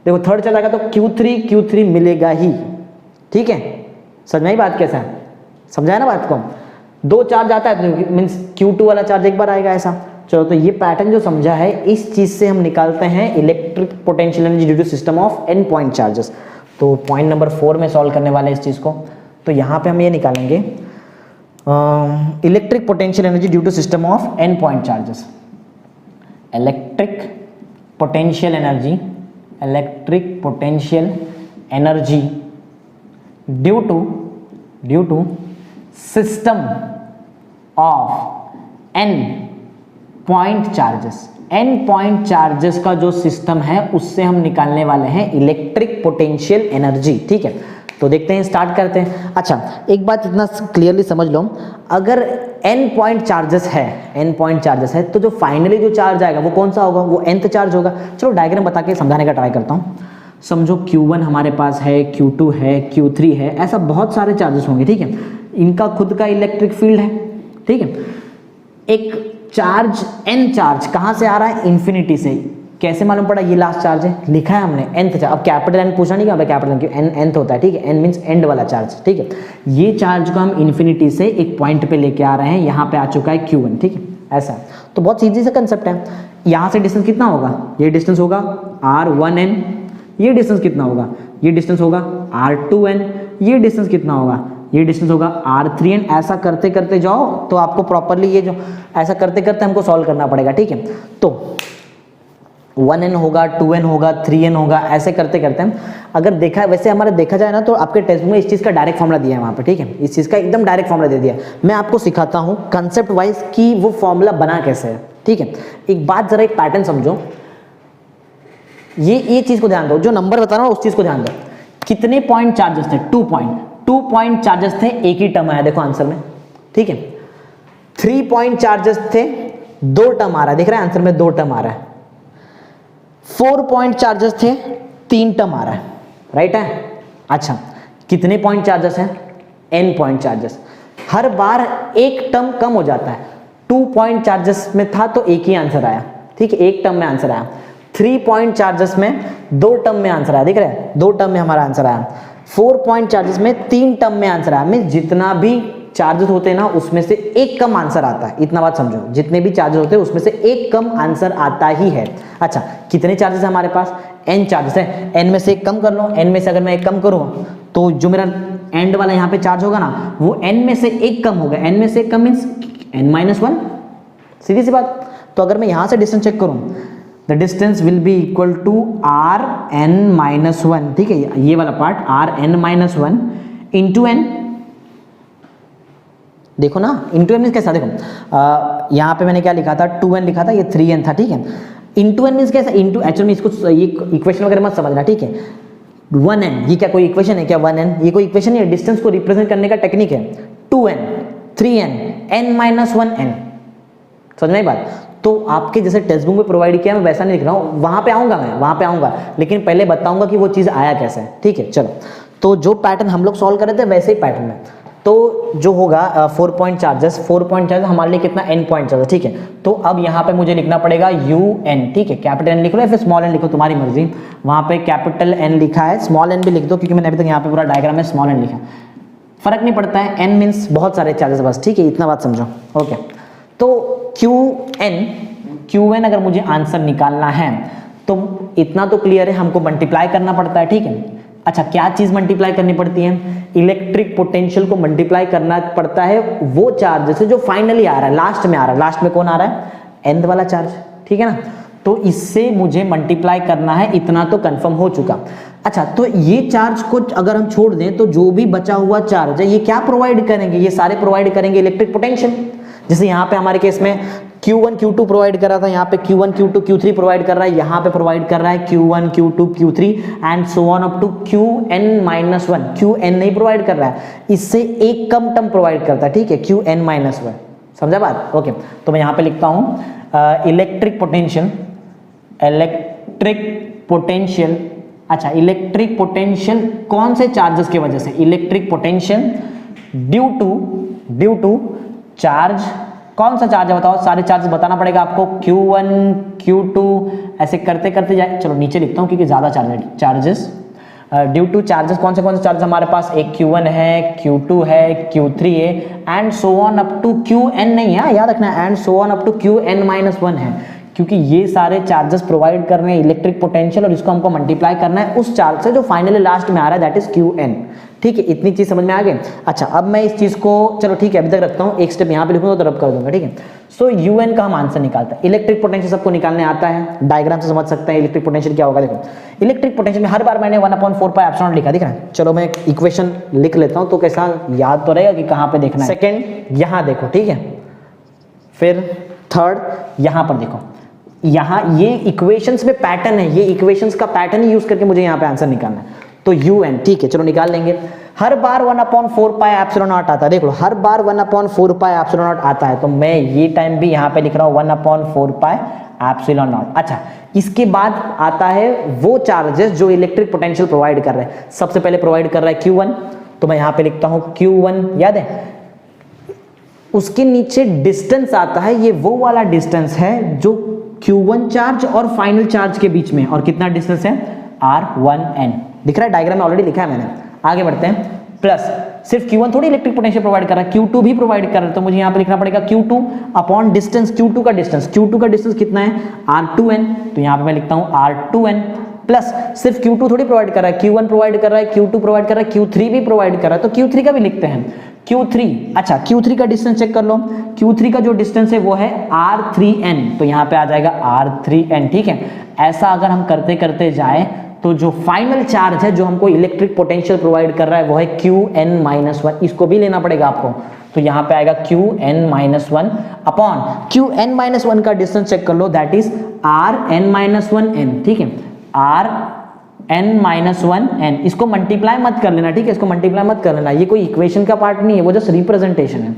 देखो थर्ड चार्ज आएगा तो Q3 Q3 मिलेगा ही, ठीक है। समझ में आई बात कैसा है, समझाया ना बात को। 2 चार्ज आता है तो मींस Q2 वाला चार्ज एक बार आएगा ऐसा। चलो तो ये पैटर्न जो समझा है इस चीज से हम निकालते हैं electric potential energy due to system of n point charges. तो पॉइंट नंबर 4 में सॉल्व करने वाले हैं इस चीज को। तो यहाँ पे हम ये निकालेंगे electric potential energy due to system of n point charges. Electric potential energy, electric potential energy due to system of n point charges. n point charges का जो सिस्टम है उससे हम निकालने वाले हैं इलेक्ट्रिक पोटेंशियल एनर्जी, ठीक है। तो देखते हैं, स्टार्ट करते हैं। अच्छा एक बात इतना क्लियरली समझ लो, अगर n पॉइंट चार्जेस है तो जो फाइनली जो चार्ज आएगा वो कौन सा होगा, वो nth चार्ज होगा। चलो डायग्राम बता के समझाने का ट्राई करता हूँ। समझो Q1 हमारे पास है, Q2 है, Q3 है, ऐसा बहुत सारे चार्जेस होंगे, ठीक है। इनका खुद का इलेक्ट्रिक फील्ड है, ठीक है। एक चार्ज n चार्ज कहाँ से आ रहा है, इन्फिनिटी से। कैसे मालूम पड़ा, ये लास्ट चार्ज है, लिखा है हमने nth चार्ज। अब कैपिटल n पूछा नहीं, क्या कैपिटल n क्यों, nth होता है, ठीक है। n मींस एंड वाला चार्ज, ठीक है। ये चार्ज को हम इन्फिनिटी से एक पॉइंट पे लेके आ रहे हैं, यहाँ पे आ चुका है Q1, ठीक है। ऐसा तो बहुत सीधी सा कंसेप्ट है। यहाँ से डिस्टेंस कितना होगा, ये डिस्टेंस होगा R1n, ये डिस्टेंस कितना होगा, ये डिस्टेंस होगा R2n, ये डिस्टेंस कितना होगा, ये डिस्टेंस होगा R3n। ऐसा करते करते जाओ तो आपको प्रॉपरली ये जो ऐसा करते करते हमको सॉल्व करना पड़ेगा, ठीक है। तो 1n होगा, 2n होगा, 3n होगा, ऐसे करते करते हम अगर देखा, वैसे हमारे देखा जाए ना तो आपके टेक्स्ट में इस चीज़ का डायरेक्ट फॉर्मूला दिया है वहाँ पे, ठीक है। इस चीज़ का एकदम डायरेक्ट फॉर्मूला दे दिया। मैं आपको सिखाता हूँ कंसेप्ट वाइज कि वो फॉर्मूला बना कैसे है, ठीक है। एक बात जरा, एक पैटर्न समझो, ये चीज़ को ध्यान दो, जो नंबर बता रहा हूँ उस चीज़ को ध्यान दो। कितने पॉइंट चार्जेस थे, 2 पॉइंट चार्जेस थे, एक ही टर्म आया देखो आंसर में, ठीक है। 3 पॉइंट चार्जेस थे, 2 टर्म आ रहा है, देख रहे हैं आंसर में 2 टर्म आ रहा है। 4 पॉइंट चार्जेस थे, 3 टर्म आ रहा है, राइट है। अच्छा कितने पॉइंट चार्जेस हैं, n पॉइंट चार्जेस। हर बार एक टर्म कम हो जाता है। 2 पॉइंट चार्जेस में था तो एक ही आंसर आया, ठीक है, एक टर्म में आंसर आया। 3 पॉइंट चार्जेस में 2 टर्म में आंसर आया, देख रहे हैं 2 टर्म में हमारा आंसर आया। 4 पॉइंट चार्जेस में 3 टर्म में आंसर आया। मींस जितना भी चार्जेस होते हैं ना उसमें से एक कम आंसर आता है, इतना बात समझो। जितने भी चार्जेस होते हैं उसमें से एक कम आंसर आता ही है। अच्छा कितने चार्जेस है हमारे पास, n चार्जेस है, n में से एक कम कर लो। n में से अगर मैं एक कम करूँ तो जो मेरा एंड वाला यहाँ पे चार्ज होगा ना वो n में से एक कम होगा। n में से एक कम मीन्स n-1, सीधी सी बात। तो अगर मैं यहाँ से डिस्टेंस चेक करूँ, the distance will be equal to Rn-1, ठीक है, ये वाला पार्ट Rn-1 इंटू n। देखो ना इंटू n कैसा, देखो यहाँ पे मैंने क्या लिखा था, 2n लिखा था, ये 3n था, ठीक है। इंटू एन मीन्स कैसा, इंटू एक्चुअल में इसको ये इक्वेशन वगैरह मत समझना, ठीक है। 1n ये क्या कोई इक्वेशन है क्या, 1n ये कोई इक्वेशन नहीं है, डिस्टेंस को रिप्रेजेंट करने का टेक्निक है। 2n 3n n minus 1n, समझ में आई बात। तो आपके जैसे टेक्स्ट बुक में प्रोवाइड किया मैं वैसा नहीं लिख रहा हूँ, वहां पे आऊंगा मैं, वहां पे आऊंगा, लेकिन पहले बताऊंगा कि वो चीज आया कैसे है, ठीक है। चलो, तो जो पैटर्न हम लोग सॉल्व कर रहे थे वैसे ही पैटर्न है, तो जो होगा 4 पॉइंट चार्जेस, 4 पॉइंट चार्जेस हमारे लिए कितना, n पॉइंट चार्जेस, ठीक है। तो अब यहाँ पे मुझे लिखना पड़ेगा un, ठीक है। कैपिटल N लिख लो या फिर स्मॉल n लिखो, तुम्हारी मर्जी। वहां पे कैपिटल N लिखा है, स्मॉल n भी लिख दो, क्योंकि मैंने अभी तक यहाँ पे पूरा डायग्राम में स्मॉल n लिखा, फर्क नहीं पड़ता है, n मीन्स बहुत सारे चार्जेस बस, ठीक है, इतना बात समझो, ओके। तो qn अगर मुझे आंसर निकालना है तो इतना तो क्लियर है, हमको मल्टीप्लाई करना पड़ता है, ठीक है। अच्छा, क्या चीज मल्टीप्लाई करनी पड़ती है, इलेक्ट्रिक पोटेंशियल को मल्टीप्लाई करना पड़ता है वो चार्ज से जो फाइनली आ रहा है, लास्ट में आ रहा है। लास्ट में कौन आ रहा है, nth वाला चार्ज, ठीक है ना। तो इससे मुझे मल्टीप्लाई करना है, इतना तो कंफर्म हो चुका। अच्छा, तो ये चार्ज को अगर हम छोड़ दें तो जो भी बचा हुआ चार्ज है ये क्या प्रोवाइड करेंगे, ये सारे प्रोवाइड करेंगे इलेक्ट्रिक पोटेंशियल। जैसे यहाँ पे हमारे केस में Q1 Q2 प्रोवाइड कर रहा था, यहाँ पे Q1 Q2 Q3 प्रोवाइड कर रहा है, यहाँ पे प्रोवाइड कर रहा है Q1 Q2 Q3 and so on up to Qn-1, Qn नहीं प्रोवाइड कर रहा है, इससे एक कम टर्म प्रोवाइड करता है, ठीक है, Qn-1, समझा बात, ओके। तो मैं यहाँ पे लिखता हूँ इलेक्ट्रिक पोटेंशियल, अच्छा, इलेक्ट्रिक पोटेंशियल कौन से चार्जेस की वजह से, electric potential due to charge, कौन सा चार्ज है बताओ, सारे चार्जेस बताना पड़ेगा आपको, Q1 Q2 ऐसे करते करते जाए। चलो नीचे लिखता हूँ क्योंकि ज्यादा चार्जेस, ड्यू टू चार्जेस कौन से चार्जेस हमारे पास, एक Q1 है, Q2 है, Q3 है and so on up to Qn नहीं है, याद रखना, and so on up to Qn-1 है, क्योंकि ये सारे चार्जेस प्रोवाइड कर रहे हैं इलेक्ट्रिक पोटेंशियल और इसको हमको मल्टीप्लाई करना है उस चार्ज से जो फाइनली लास्ट में आ रहा है, दैट इज Qn, ठीक है। इतनी चीज समझ में आ गई। अच्छा, अब मैं इस चीज को, चलो ठीक है, अभी तक रखता हूँ, एक स्टेप यहाँ पे लिखूंगा तो रब कर दूंगा, ठीक है। सो un का हम आंसर निकालते हैं। इलेक्ट्रिक पोटेंशियल सबको निकालने आता है, डायग्राम से समझ सकते हैं इलेक्ट्रिक पोटेंशियल क्या होगा। देखो, इलेक्ट्रिक पोटेंशियल में हर बार मैंने 1/4 एप्सिलॉन लिखा, दिख रहा है। चलो मैं इक्वेशन लिख लेता हूँ तो कैसा याद तो रहेगा कि कहाँ पे देखना है। सेकेंड यहाँ देखो, ठीक है, फिर थर्ड यहाँ पर देखो, यहाँ ये इक्वेशंस में पैटर्न है, ये इक्वेशंस का पैटर्न ही यूज करके मुझे यहाँ पे आंसर निकालना है। तो un, ठीक है, चलो निकाल लेंगे। हर बार 1/4 पाई एप्सिलॉन नॉट आता है, देख लो, हर बार 1/4 पाई एप्सिलॉन नॉट आता है, तो मैं ये टाइम भी यहाँ पे लिख रहा हूँ 1/4 पाई एप्सिलॉन नॉट। अच्छा, इसके बाद आता है वो चार्जेस जो इलेक्ट्रिक पोटेंशियल प्रोवाइड कर रहे हैं। सबसे पहले प्रोवाइड कर रहा है Q1, तो मैं यहाँ पे लिखता हूँ Q1, याद है। उसके नीचे डिस्टेंस आता है, ये वो वाला डिस्टेंस है जो Q1 चार्ज और फाइनल चार्ज के बीच में, और कितना डिस्टेंस है, R1n, दिख रहा है, डायग्राम में ऑलरेडी लिखा है मैंने। आगे बढ़ते हैं, प्लस सिर्फ Q1 थोड़ी इलेक्ट्रिक पोटेंशियल प्रोवाइड कर रहा है, Q2 भी प्रोवाइड कर रहा है, तो मुझे यहाँ पे लिखना पड़ेगा Q2 अपॉन डिस्टेंस, Q2 का डिस्टेंस कितना है, R2n, तो यहाँ पे मैं लिखता हूँ R2n, प्लस सिर्फ Q2 थोड़ी प्रोवाइड कर रहा है, Q1 प्रोवाइड कर रहा है, Q2 प्रोवाइड कर रहा है, Q3 भी प्रोवाइड कर रहा है, तो Q3 का भी लिखते हैं Q3। अच्छा, Q3 का डिस्टेंस चेक कर लो, Q3 का जो डिस्टेंस है वो है R3n, तो यहाँ पे आ जाएगा R3n, ठीक है। ऐसा अगर हम करते करते जाए तो जो फाइनल चार्ज है जो हमको इलेक्ट्रिक पोटेंशियल प्रोवाइड कर रहा है वो है Qn-1, इसको भी लेना पड़ेगा आपको, तो यहाँ पे आएगा Qn-1 अपॉन Qn-1 का डिस्टेंस चेक कर लो, दैट इज Rn-1n, ठीक है, Rn-1n, इसको मल्टीप्लाई मत कर लेना, ठीक है, इसको मल्टीप्लाई मत कर लेना, ये कोई इक्वेशन का पार्ट नहीं है, वो जस्ट रिप्रेजेंटेशन है।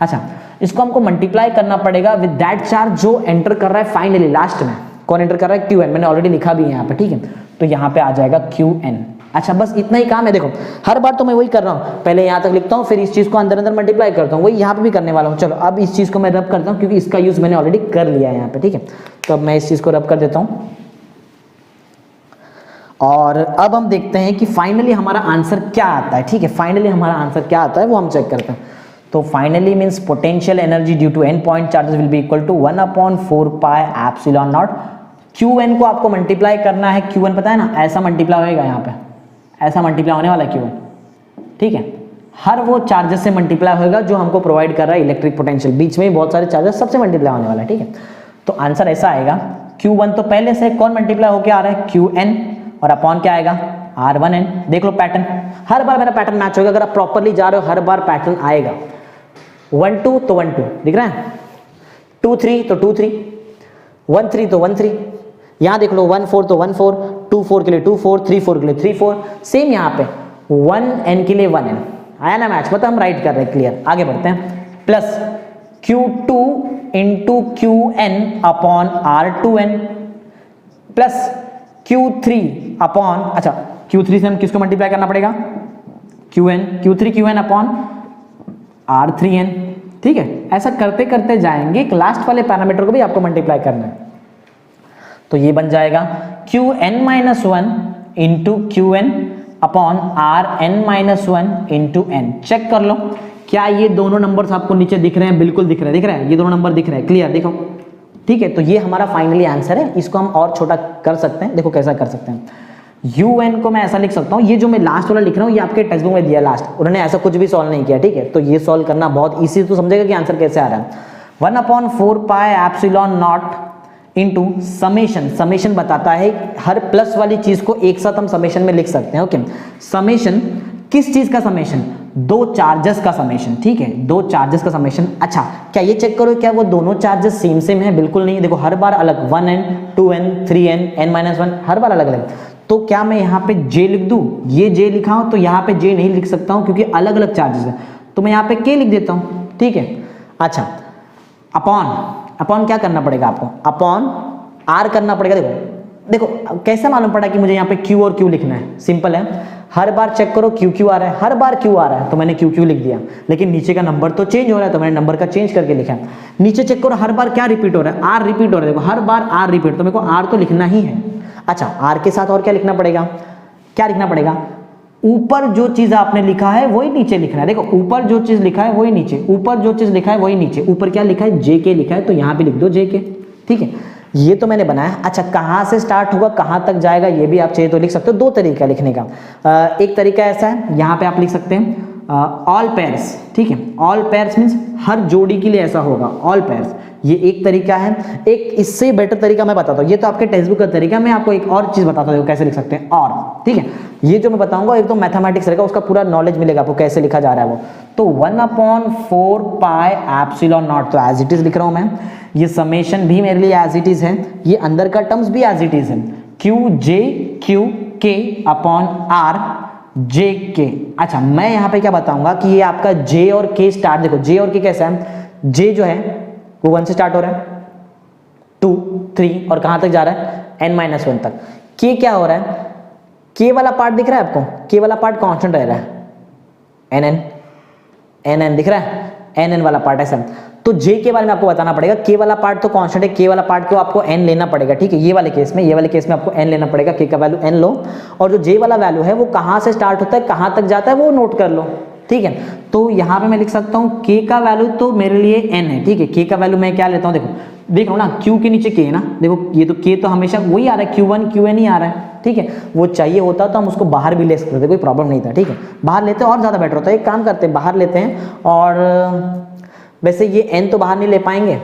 अच्छा, इसको हमको मल्टीप्लाई करना पड़ेगा विद दैट चार्ज जो एंटर कर रहा है फाइनली लास्ट में, कौन एंटर कर रहा है, Qn, मैंने ऑलरेडी लिखा भी है यहाँ पे, ठीक है, तो यहाँ पे आ जाएगा Qn। अच्छा, बस इतना ही काम है। देखो, हर बार तो मैं वही कर रहा हूँ, पहले यहाँ तक लिखता हूँ, फिर इस चीज को अंदर अंदर मल्टीप्लाई करता हूँ, वही यहाँ पे भी करने वाला हूँ। चलो, अब इस चीज को मैं रब करता हूँ क्योंकि इसका यूज मैंने ऑलरेडी कर लिया है यहाँ पे, ठीक है, तो अब मैं इस चीज को रब कर देता हूँ। और अब हम देखते हैं कि फाइनली हमारा आंसर क्या आता है, ठीक है, फाइनली हमारा आंसर क्या आता है वो हम चेक करते हैं। तो finally means potential energy due to n point charges will be equal to 1/4 pi epsilon naught. Qn को आपको मल्टीप्लाई करना है, Qn पता है ना, ऐसा मल्टीप्लाई होएगा, यहाँ पे ऐसा मल्टीप्लाई होने वाला है Qn, ठीक है, हर वो चार्जेस से मल्टीप्लाई होगा जो हमको प्रोवाइड कर रहा है इलेक्ट्रिक पोटेंशियल, बीच में बहुत सारे चार्जेस, सबसे मल्टीप्लाई होने वाला है, ठीक है। तो आंसर ऐसा आएगा, Q1 तो पहले से कौन मल्टीप्लाई होकर आ रहा है, Qn, और अपॉन क्या आएगा, R1n। देख लो पैटर्न, हर बार मेरा पैटर्न मैच होगा, अगर आप प्रॉपरली जा रहे हो हर बार पैटर्न आएगा। 1 2 तो 1 2 दिख रहा है, 2 3 तो 2 3, 1 3 तो 1 3, यहाँ देख लो 1 4 तो 1 4, 2 4 के लिए 2 4, 3 4 के लिए 3 4, सेम यहाँ पे 1n के लिए 1n आया ना मैच, मतलब हम राइट कर रहे हैं, क्लियर। आगे बढ़ते हैं, plus Q2 into Qn upon R2n plus Q3 upon, अच्छा Q3 से हम किसको मल्टीप्लाई करना पड़ेगा, Qn, Q3 Qn upon R3n, ठीक है। ऐसा करते करते जाएंगे, एक लास्ट वाले पैरामीटर को भी आपको मल्टीप्लाई करना है, तो ये बन जाएगा Qn minus 1 into Qn upon Rn-1 into n। Check कर लो क्या ये दोनों नंबर्स आपको नीचे दिख रहे हैं, बिल्कुल दिख रहे हैं, दिख रहा है, ये दोनों नंबर दिख रहे हैं, क्लियर, देखो, ठीक है। तो ये हमारा फाइनली आंसर है, इसको हम और छोटा कर सकते हैं, देखो कैसा कर सकते हैं। un को मैं ऐसा लिख सकता हूँ, ये जो मैं लास्ट वाला लिख रहा हूँ ये आपके टेक्स्ट बुक में दिया लास्ट, उन्होंने ऐसा कुछ भी सॉल्व नहीं किया, ठीक है। तो ये सॉल्व करना बहुत ईजी, तो समझेगा कि आंसर कैसे आ रहा है। 1/4 pi epsilon naught into summation, summation बताता है हर प्लस वाली चीज को एक साथ हम समेशन में लिख सकते हैं, ओके। समेशन किस चीज का समेशन, दो चार्जेस का समेशन, ठीक है, दो चार्जेस का समेशन। अच्छा क्या ये चेक करो क्या वो दोनों चार्जेस सेम सेम है, बिल्कुल नहीं, देखो हर बार अलग, 1n 2n 3n n-1 हर बार अलग अलग। तो क्या मैं यहाँ पे j लिख दूं, ये j लिखा हूं तो यहाँ पे j नहीं लिख सकता हूं क्योंकि अलग अलग चार्जेस है, तो मैं यहाँ पे k लिख देता हूं, ठीक है। अच्छा अपॉन, अपॉन क्या करना पड़ेगा आपको, अपॉन r करना पड़ेगा। देखो देखो कैसे मालूम पड़ा कि मुझे यहाँ पे q और q लिखना है, सिंपल है, हर बार चेक करो q q आ रहा है, हर बार q आ रहा है तो मैंने q q लिख दिया, लेकिन नीचे का नंबर तो चेंज हो रहा है तो मैंने नंबर का चेंज करके लिखा है। नीचे चेक करो हर बार क्या रिपीट हो रहा है, r रिपीट हो रहा है, देखो हर बार r रिपीट, तो मेरे को r तो लिखना ही है। अच्छा r के साथ और क्या लिखना पड़ेगा, क्या लिखना पड़ेगा, ऊपर जो चीज आपने लिखा है वही नीचे लिखना है। देखो ऊपर जो चीज लिखा है वही नीचे, ऊपर जो चीज लिखा है वही नीचे, ऊपर क्या लिखा है JK लिखा है तो यहाँ पे लिख दो JK, ठीक है। ये तो मैंने बनाया। अच्छा कहाँ से स्टार्ट होगा कहाँ तक जाएगा ये भी आप चाहिए तो लिख सकते हो, दो तरीका लिखने का। एक तरीका ऐसा है, यहाँ पे आप लिख सकते हैं ऑल पेयर्स, ठीक है, ऑल पेयर्स मीन्स हर जोड़ी के लिए ऐसा होगा ऑल पेयर्स, ये एक तरीका है। एक इससे बेटर तरीका मैं बताता हूँ, ये तो आपके टेक्स्ट बुक का तरीका, मैं आपको एक और चीज बताता हूँ कैसे लिख सकते हैं, और ठीक है, ये जो मैं बताऊंगा एक तो मैथमेटिक्स रहेगा, उसका पूरा नॉलेज मिलेगा आपको कैसे लिखा जा रहा है वो। तो 1/4 पाई एप्सिलॉन नॉट, तो एज इट इज लिख रहा हूं मैं, ये समेशन भी मेरे लिए एज इट इज है, ये अंदर का टर्म्स भी एज इट इज है, QJQ अपॉन RJK। अच्छा मैं यहाँ पे क्या बताऊंगा कि ये आपका J और K स्टार्ट, देखो J और K कैसा है, J जो है वो 1 से स्टार्ट हो रहा है, 2 3 और कहां तक जा रहा है n-1 तक। K क्या हो रहा है, K वाला पार्ट दिख रहा है आपको, K वाला पार्ट कांस्टेंट रह रहा है, NN दिख रहा है, NN वाला पार्ट ऐसा। तो J के बारे में आपको बताना पड़ेगा, K वाला पार्ट तो कांस्टेंट है, K वाला पार्ट को आपको n लेना पड़ेगा, ठीक है। ये वाले केस में आपको n लेना पड़ेगा, K का वैल्यू n लो, और जो J वाला वैल्यू है वो कहां से स्टार्ट होता है कहां तक जाता है वो नोट कर लो, ठीक है। तो यहाँ पे मैं लिख सकता हूँ K का वैल्यू तो मेरे लिए n है, ठीक है। K का वैल्यू मैं क्या लेता हूँ, देखो देख रहा हूँ ना, Q के नीचे K है ना, देखो ये तो K तो हमेशा वही आ रहा है, Q1 Qn ही आ रहा है, ठीक है। वो चाहिए होता तो हम उसको बाहर भी ले सकते थे, कोई प्रॉब्लम नहीं था, ठीक है। बाहर लेते और ज्यादा बेटर होता है, एक काम करते हैं बाहर लेते हैं, और वैसे ये n तो बाहर नहीं ले पाएंगे,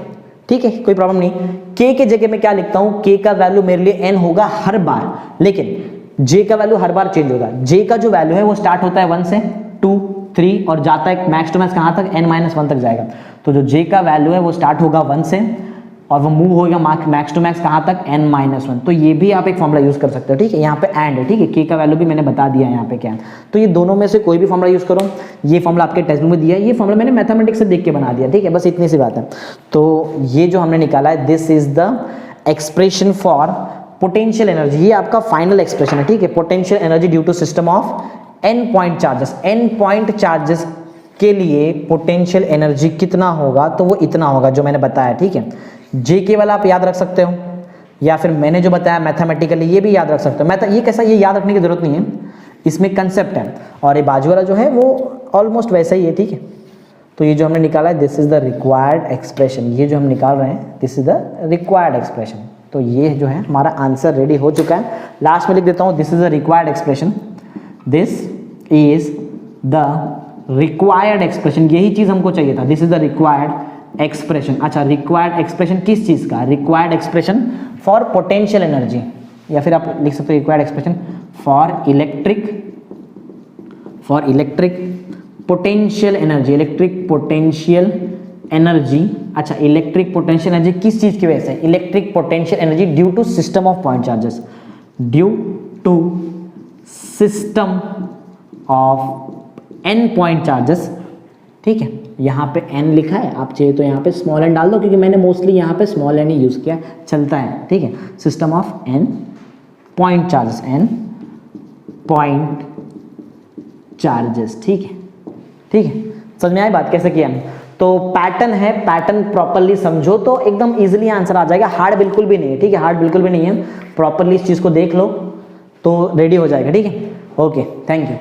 ठीक है, कोई प्रॉब्लम नहीं। K के जगह में क्या लिखता हूँ, K का वैल्यू मेरे लिए n होगा हर बार, लेकिन J का वैल्यू हर बार चेंज होगा। J का जो वैल्यू है वो स्टार्ट होता है 1 से 2 3 और जाता है मैक्स टू मैक्स कहां तक, n-1 तक जाएगा। तो जो J का वैल्यू है वो स्टार्ट होगा 1 से और वो मूव होगा मैक्स टू मैक्स कहां तक, n-1। तो ये भी आप एक फॉर्मूला यूज कर सकते हो, ठीक है। यहाँ पे एंड है, ठीक है, K का वैल्यू भी मैंने बता दिया यहाँ पे क्या है। तो ये दोनों में से कोई भी फॉर्मूला यूज करो, ये फॉर्मूला आपके टेक्स्ट बुक में दिया है, ये फॉर्मूला मैंने मैथमेटिक्स से देख के बना दिया, ठीक है, बस इतनी सी बात है। तो ये जो हमने निकाला है, this is the expression for potential energy, ये आपका फाइनल एक्सप्रेशन है, ठीक है। Potential energy due to system of n point charges, n point charges के लिए पोटेंशियल एनर्जी कितना होगा, तो वो इतना होगा जो मैंने बताया, ठीक है। JK वाला आप याद रख सकते हो, या फिर मैंने जो बताया मैथमेटिकली ये भी याद रख सकते हो। ये कैसा, ये याद रखने की जरूरत नहीं है, इसमें कंसेप्ट है, और ये बाजू वाला जो है वो ऑलमोस्ट वैसा ही है, ठीक है। तो ये जो हमने निकाला है, this is the required expression, ये जो हम निकाल रहे हैं this is the required expression. तो ये जो है हमारा आंसर रेडी हो चुका है। लास्ट में लिख देता हूँ, this is the required expression, this is the required expression, यही चीज हमको चाहिए था, this is the required expression. अच्छा रिक्वायर्ड एक्सप्रेशन किस चीज का, required expression for potential energy, या फिर आप लिख सकते हो required expression for electric potential energy, electric potential energy अच्छा, इलेक्ट्रिक पोटेंशियल एनर्जी किस चीज की वजह से? Electric potential energy due to system of point charges, due to system of n point charges. ठीक है, यहाँ पे n लिखा है, आप चाहिए तो यहाँ पे स्मॉल n डाल दो, क्योंकि मैंने मोस्टली यहाँ पे स्मॉल n ही यूज किया, चलता है। ठीक है, system of n point charges, n point charges. ठीक है, ठीक है, समझ में आई बात कैसे किया हमने? तो पैटर्न है, पैटर्न प्रॉपरली समझो तो एकदम इजीली आंसर आ जाएगा, हार्ड बिल्कुल भी नहीं है। ठीक है, हार्ड बिल्कुल भी नहीं है, प्रॉपरली इस चीज को देख लो तो रेडी हो जाएगा। ठीक है, ओके, थैंक यू।